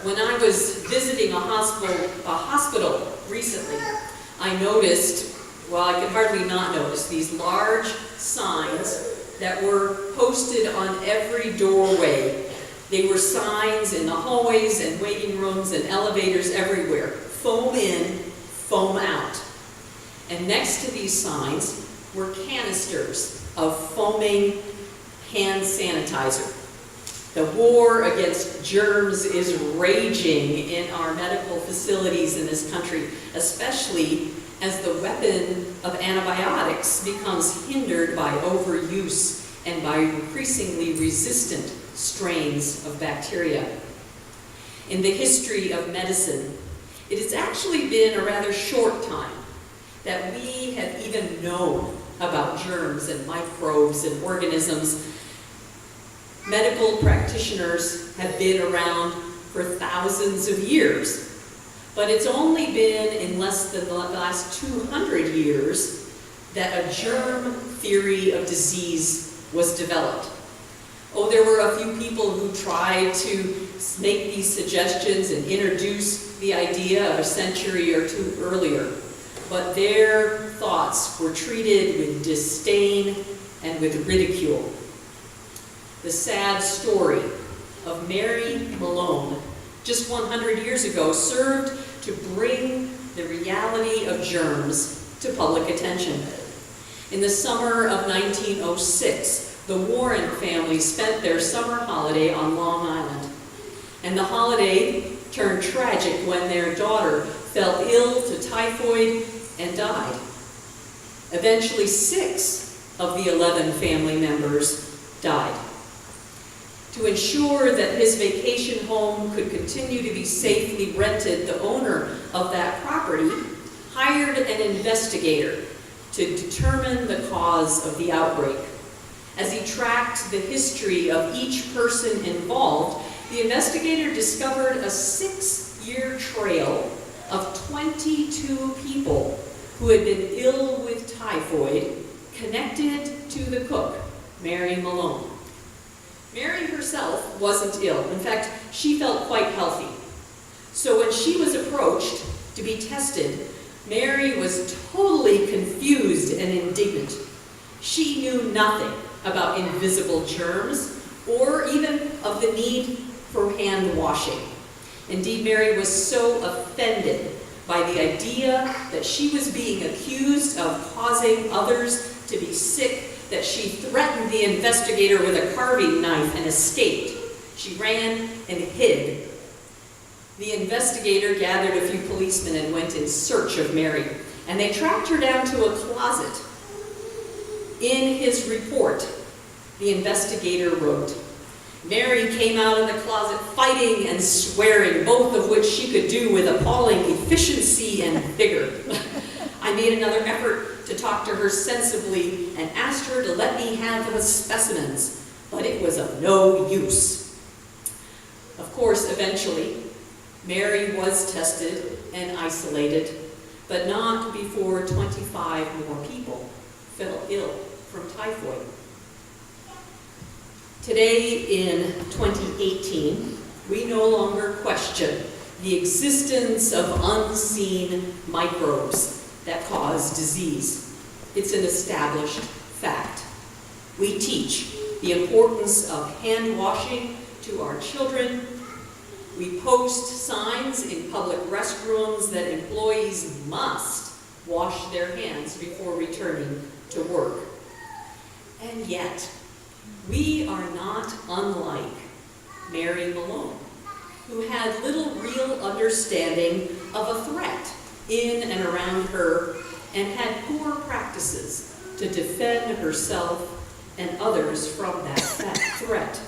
When I was visiting a hospital recently, I noticed, well, I could hardly not notice, these large signs that were posted on every doorway. They were signs in the hallways and waiting rooms and elevators everywhere. Foam in, foam out. And next to these signs were canisters of foaming hand sanitizer. The war against germs is raging in our medical facilities in this country, especially as the weapon of antibiotics becomes hindered by overuse and by increasingly resistant strains of bacteria. In the history of medicine, it has actually been a rather short time that we have even known about germs and microbes and organisms. Medical practitioners have been around for thousands of years, but it's only been in less than the last 200 years that a germ theory of disease was developed. Oh, there were a few people who tried to make these suggestions and introduce the idea a century or two earlier, but their thoughts were treated with disdain and with ridicule. The sad story of Mary Malone, just 100 years ago, served to bring the reality of germs to public attention. In the summer of 1906, the Warren family spent their summer holiday on Long Island. And the holiday turned tragic when their daughter fell ill to typhoid and died. Eventually, 6 of the 11 family members died. To ensure that his vacation home could continue to be safely rented, the owner of that property hired an investigator to determine the cause of the outbreak. As he tracked the history of each person involved, the investigator discovered a 6-year trail of 22 people who had been ill with typhoid connected to the cook, Mary Malone. Mary herself wasn't ill. In fact, she felt quite healthy. So when she was approached to be tested, Mary was totally confused and indignant. She knew nothing about invisible germs or even of the need for hand washing. Indeed, Mary was so offended by the idea that she was being accused of causing others to be sick that she threatened the investigator with a carving knife and escaped. She ran and hid. The investigator gathered a few policemen and went in search of Mary, and they tracked her down to a closet. In his report, the investigator wrote, "Mary came out of the closet fighting and swearing, both of which she could do with appalling efficiency and vigor. I made another effort to talk to her sensibly and asked her to let me have the specimens, but it was of no use." Of course, eventually, Mary was tested and isolated, but not before 25 more people fell ill from typhoid. Today, in 2018, we no longer question the existence of unseen microbes that cause disease. It's an established fact. We teach the importance of hand washing to our children. We post signs in public restrooms that employees must wash their hands before returning to work. And yet, we are not unlike Mary Malone, who had little real understanding of a threat in and around her and had poor practices to defend herself and others from that threat.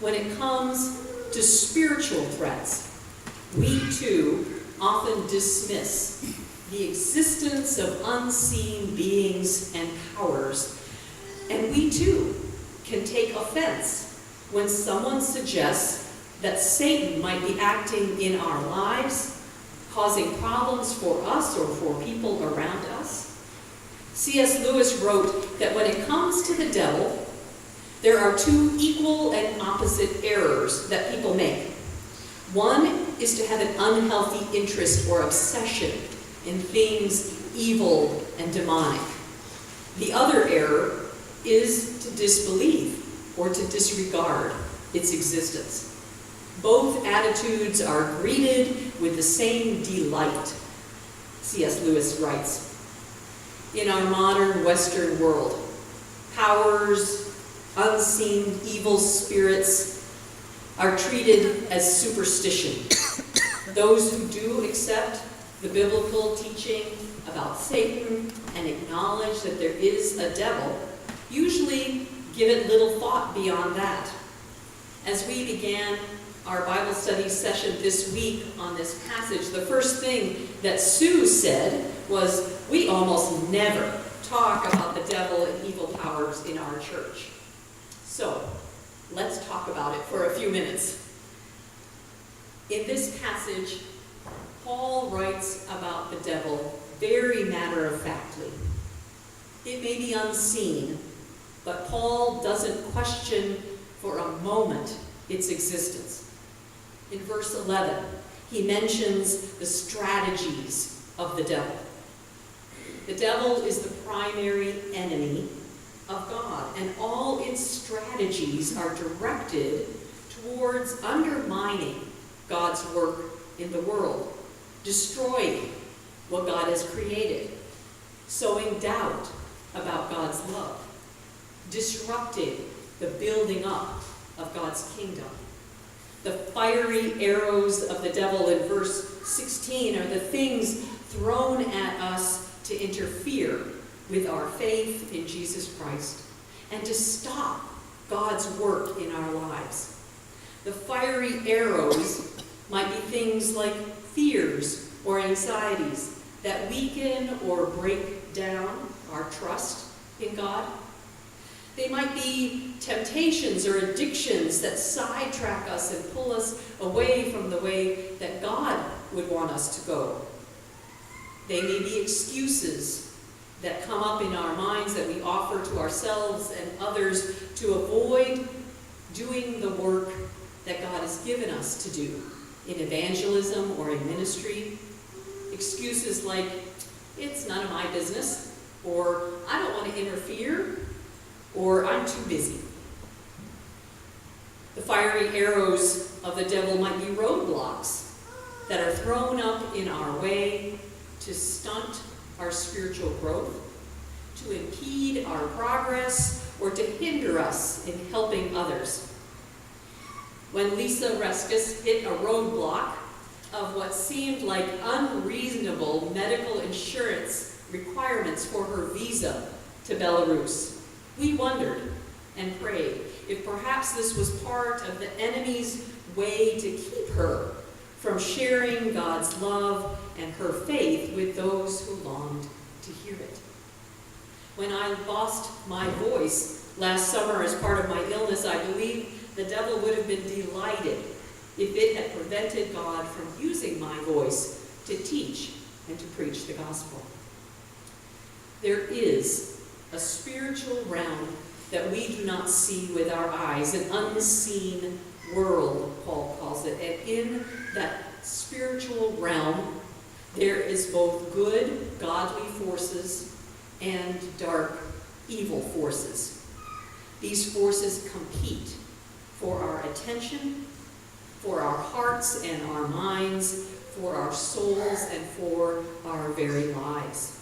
When it comes to spiritual threats, we too often dismiss the existence of unseen beings and powers, and we too can take offense when someone suggests that Satan might be acting in our lives, causing problems for us or for people around us. C.S. Lewis wrote that when it comes to the devil, there are two equal and opposite errors that people make. One is to have an unhealthy interest or obsession in things evil and demonic. The other error is to disbelieve or to disregard its existence. Both attitudes are greeted with the same delight. C.S. Lewis writes, "In our modern Western world, powers, unseen evil spirits are treated as superstition. Those who do accept the biblical teaching about Satan and acknowledge that there is a devil usually give it little thought beyond that." As we began our Bible study session this week on this passage, the first thing that Sue said was, "We almost never talk about the devil and evil powers in our church." So, let's talk about it for a few minutes. In this passage, Paul writes about the devil very matter-of-factly. It may be unseen, but Paul doesn't question for a moment its existence. In verse 11, he mentions the strategies of the devil. The devil is the primary enemy of God, and all its strategies are directed towards undermining God's work in the world, destroying what God has created, sowing doubt about God's love, disrupting the building up of God's kingdom. The fiery arrows of the devil in verse 16 are the things thrown at us to interfere with our faith in Jesus Christ and to stop God's work in our lives. The fiery arrows might be things like fears or anxieties that weaken or break down our trust in God. They might be temptations or addictions that sidetrack us and pull us away from the way that God would want us to go. They may be excuses that come up in our minds that we offer to ourselves and others to avoid doing the work that God has given us to do in evangelism or in ministry. Excuses like, "It's none of my business," or "I don't want to interfere," or "I'm too busy." The fiery arrows of the devil might be roadblocks that are thrown up in our way to stunt our spiritual growth, to impede our progress, or to hinder us in helping others. When Lisa Reskus hit a roadblock of what seemed like unreasonable medical insurance requirements for her visa to Belarus, we wondered and prayed if perhaps this was part of the enemy's way to keep her from sharing God's love and her faith with those who longed to hear it. When I lost my voice last summer as part of my illness, I believe the devil would have been delighted if it had prevented God from using my voice to teach and to preach the gospel. There is a spiritual realm that we do not see with our eyes, an unseen world, Paul calls it. And in that spiritual realm, there is both good, godly forces and dark, evil forces. These forces compete for our attention, for our hearts and our minds, for our souls, and for our very lives.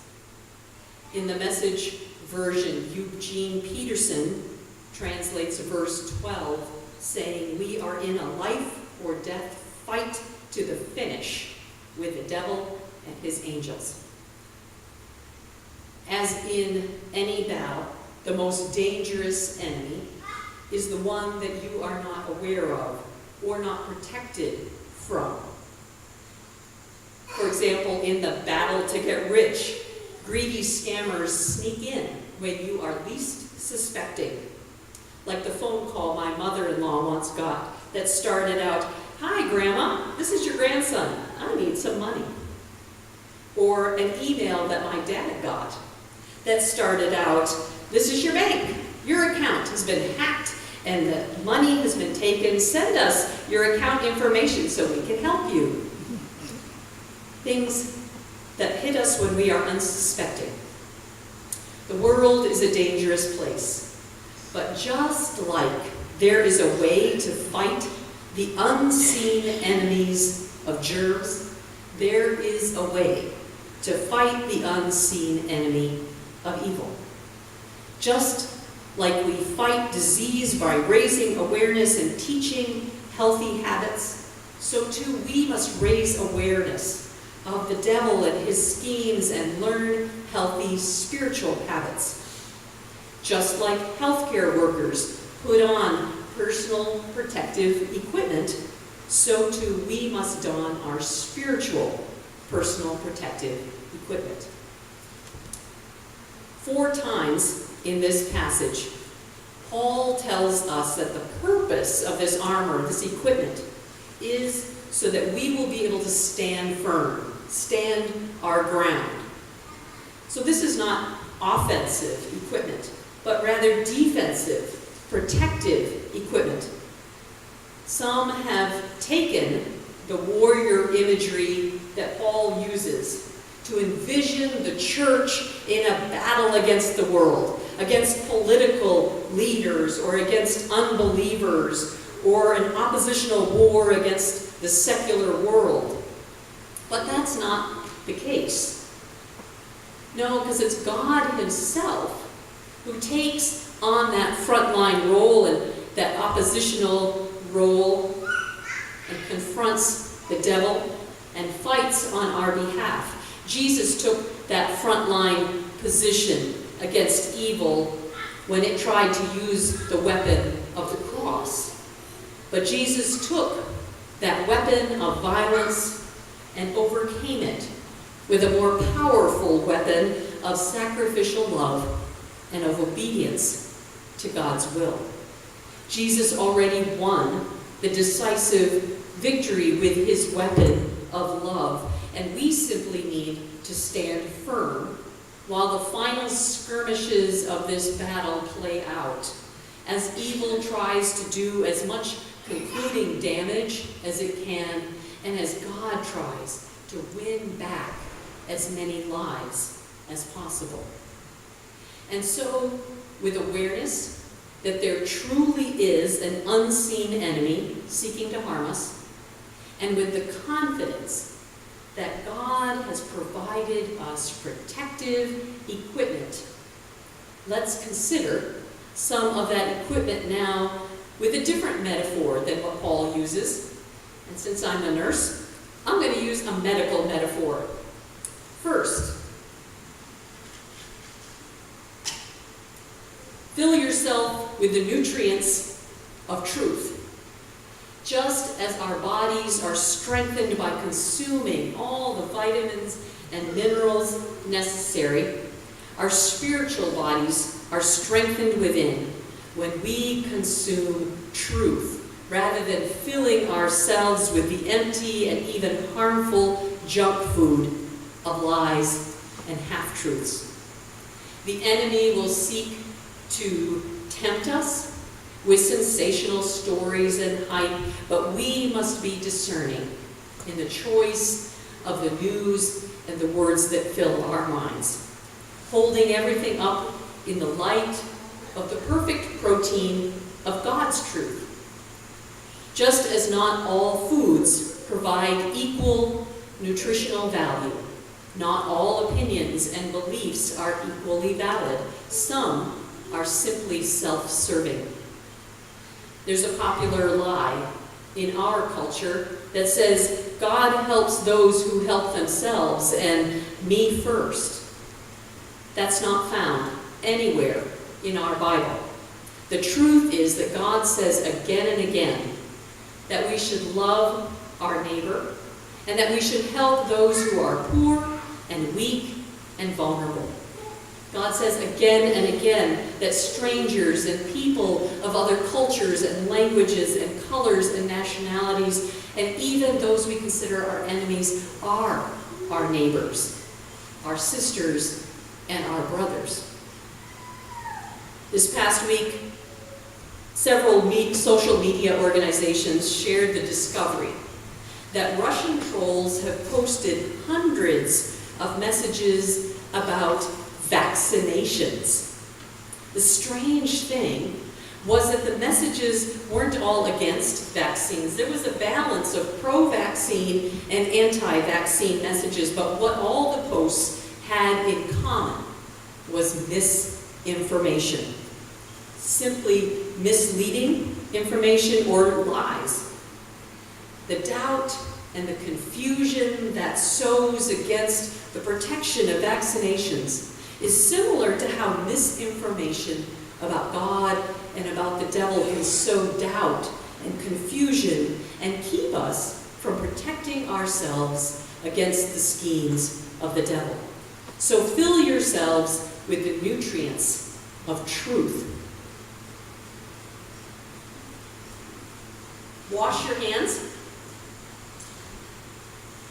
In the Message version, Eugene Peterson translates verse 12, saying, "We are in a life or death fight to the finish with the devil and his angels." As in any battle, the most dangerous enemy is the one that you are not aware of or not protected from. For example, in the battle to get rich, greedy scammers sneak in when you are least suspecting. Like the phone call my mother-in-law once got that started out, "Hi, Grandma, this is your grandson. I need some money." Or an email that my dad got that started out, "This is your bank. Your account has been hacked and the money has been taken. Send us your account information so we can help you. Things that hit us when we are unsuspecting. The world is a dangerous place, but just like there is a way to fight the unseen enemies of germs, there is a way to fight the unseen enemy of evil. Just like we fight disease by raising awareness and teaching healthy habits, so too we must raise awareness of the devil and his schemes and learn healthy spiritual habits. Just like healthcare workers put on personal protective equipment, so too we must don our spiritual personal protective equipment. 4 times in this passage, Paul tells us that the purpose of this armor, this equipment, is so that we will be able to stand firm, stand our ground. So this is not offensive equipment, but rather defensive, protective equipment. Some have taken the warrior imagery that Paul uses to envision the church in a battle against the world, against political leaders or against unbelievers, or an oppositional war against the secular world. But that's not the case. No, because it's God himself who takes on that frontline role and that oppositional role and confronts the devil and fights on our behalf. Jesus took that frontline position against evil when it tried to use the weapon of the cross. But Jesus took that weapon of violence and overcame it with a more powerful weapon of sacrificial love and of obedience to God's will. Jesus already won the decisive victory with his weapon of love, and we simply need to stand firm while the final skirmishes of this battle play out, as evil tries to do as much concluding damage as it can, and as God tries to win back as many lives as possible. And so, with awareness that there truly is an unseen enemy seeking to harm us, and with the confidence that God has provided us protective equipment, let's consider some of that equipment now with a different metaphor than what Paul uses. And since I'm a nurse, I'm going to use a medical metaphor. First, fill yourself with the nutrients of truth. Just as our bodies are strengthened by consuming all the vitamins and minerals necessary, our spiritual bodies are strengthened within when we consume truth, rather than filling ourselves with the empty and even harmful junk food of lies and half-truths. The enemy will seek to tempt us with sensational stories and hype, but we must be discerning in the choice of the news and the words that fill our minds, holding everything up in the light of the perfect protein of God's truth. Just as not all foods provide equal nutritional value, not all opinions and beliefs are equally valid. Some are simply self-serving. There's a popular lie in our culture that says God helps those who help themselves and me first. That's not found anywhere in our Bible. The truth is that God says again and again that we should love our neighbor and that we should help those who are poor and weak and vulnerable. God says again and again that strangers and people of other cultures and languages and colors and nationalities, and even those we consider our enemies, are our neighbors, our sisters, and our brothers. This past week, Several social media organizations shared the discovery that Russian trolls have posted hundreds of messages about vaccinations. The strange thing was that the messages weren't all against vaccines. There was a balance of pro-vaccine and anti-vaccine messages, but what all the posts had in common was misinformation. Simply misleading information or lies. The doubt and the confusion that sows against the protection of vaccinations is similar to how misinformation about God and about the devil can sow doubt and confusion and keep us from protecting ourselves against the schemes of the devil. So fill yourselves with the nutrients of truth. Wash your hands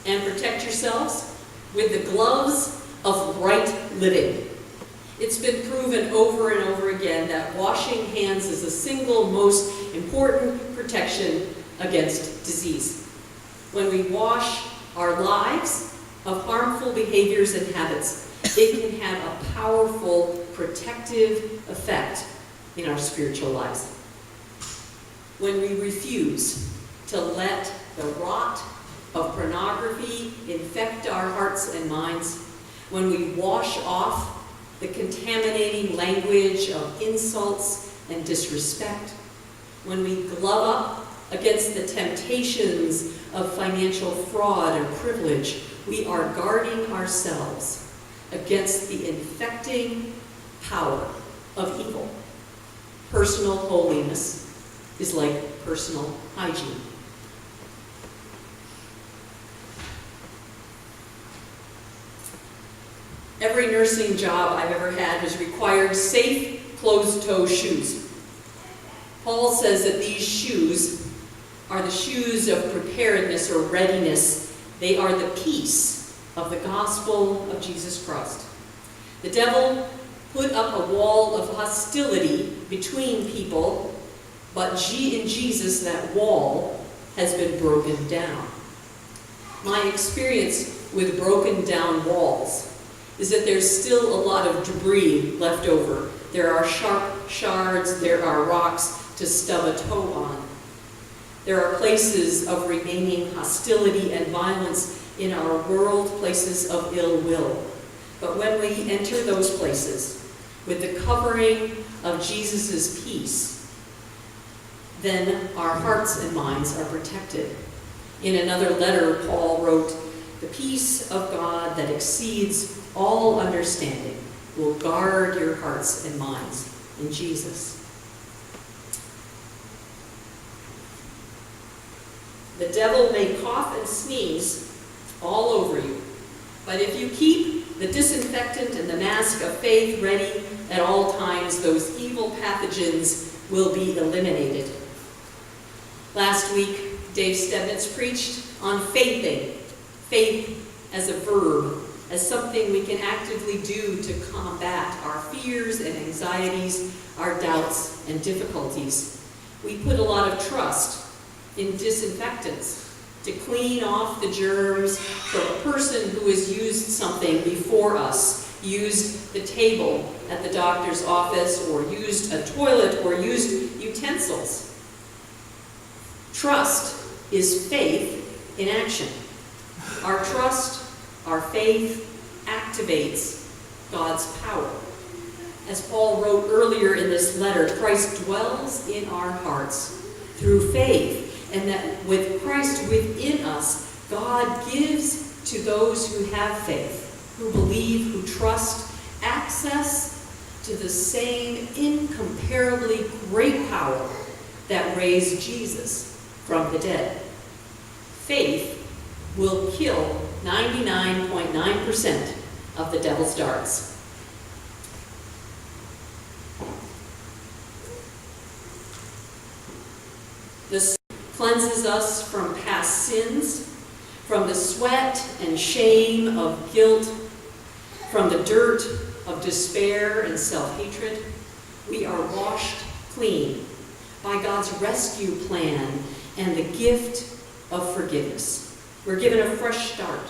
and protect yourselves with the gloves of right living. It's been proven over and over again that washing hands is the single most important protection against disease. When we wash our lives of harmful behaviors and habits, it can have a powerful protective effect in our spiritual lives. When we refuse to let the rot of pornography infect our hearts and minds, when we wash off the contaminating language of insults and disrespect, when we glove up against the temptations of financial fraud and privilege, we are guarding ourselves against the infecting power of evil. Personal holiness is like personal hygiene. Every nursing job I've ever had has required safe, closed-toe shoes. Paul says that these shoes are the shoes of preparedness or readiness. They are the peace of the gospel of Jesus Christ. The devil put up a wall of hostility between people, but in Jesus, that wall has been broken down. My experience with broken down walls is that there's still a lot of debris left over. There are sharp shards, there are rocks to stub a toe on. There are places of remaining hostility and violence in our world, places of ill will. But when we enter those places with the covering of Jesus' peace, then our hearts and minds are protected. In another letter, Paul wrote, "The peace of God that exceeds all understanding will guard your hearts and minds in Jesus." The devil may cough and sneeze all over you, but if you keep the disinfectant and the mask of faith ready at all times, those evil pathogens will be eliminated. Last week, Dave Stebnitz preached on faithing, faith as a verb, as something we can actively do to combat our fears and anxieties, our doubts and difficulties. We put a lot of trust in disinfectants to clean off the germs from a person who has used something before us, used the table at the doctor's office, or used a toilet, or used utensils. Trust is faith in action. Our trust, our faith, activates God's power. As Paul wrote earlier in this letter, Christ dwells in our hearts through faith, and that with Christ within us, God gives to those who have faith, who believe, who trust, access to the same incomparably great power that raised Jesus from the dead. Faith will kill 99.9% of the devil's darts. This cleanses us from past sins, from the sweat and shame of guilt, from the dirt of despair and self-hatred. We are washed clean by God's rescue plan and the gift of forgiveness. We're given a fresh start.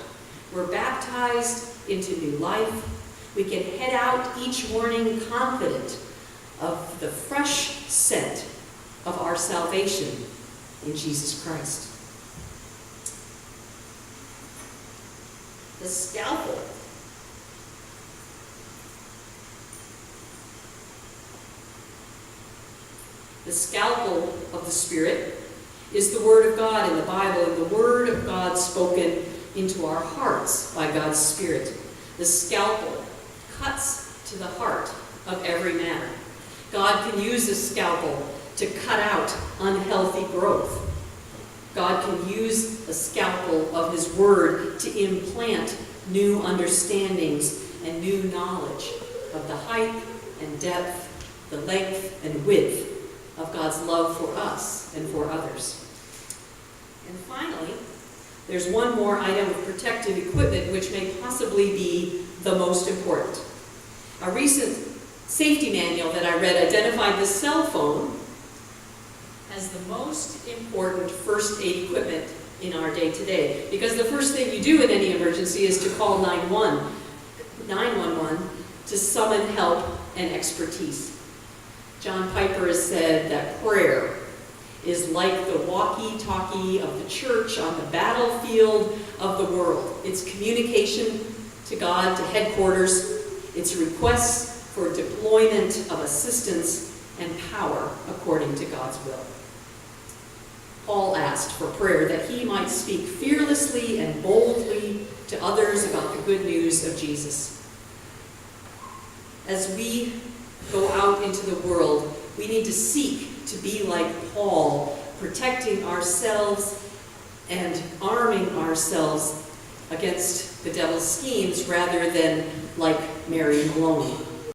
We're baptized into new life. We can head out each morning confident of the fresh scent of our salvation in Jesus Christ. The scalpel. The scalpel of the Spirit is the Word of God in the Bible, and the Word of God spoken into our hearts by God's Spirit. The scalpel cuts to the heart of every matter. God can use a scalpel to cut out unhealthy growth. God can use a scalpel of His Word to implant new understandings and new knowledge of the height and depth, the length and width of God's love for us and for others. And finally, there's one more item of protective equipment which may possibly be the most important. A recent safety manual that I read identified the cell phone as the most important first aid equipment in our day today. Because the first thing you do in any emergency is to call 911 to summon help and expertise. John Piper has said that prayer is like the walkie-talkie of the church on the battlefield of the world. It's communication to God, to headquarters. It's requests for deployment of assistance and power according to God's will. Paul asked for prayer that he might speak fearlessly and boldly to others about the good news of Jesus. As we go out into the world, we need to seek to be like Paul, protecting ourselves and arming ourselves against the devil's schemes rather than like Mary Maloney.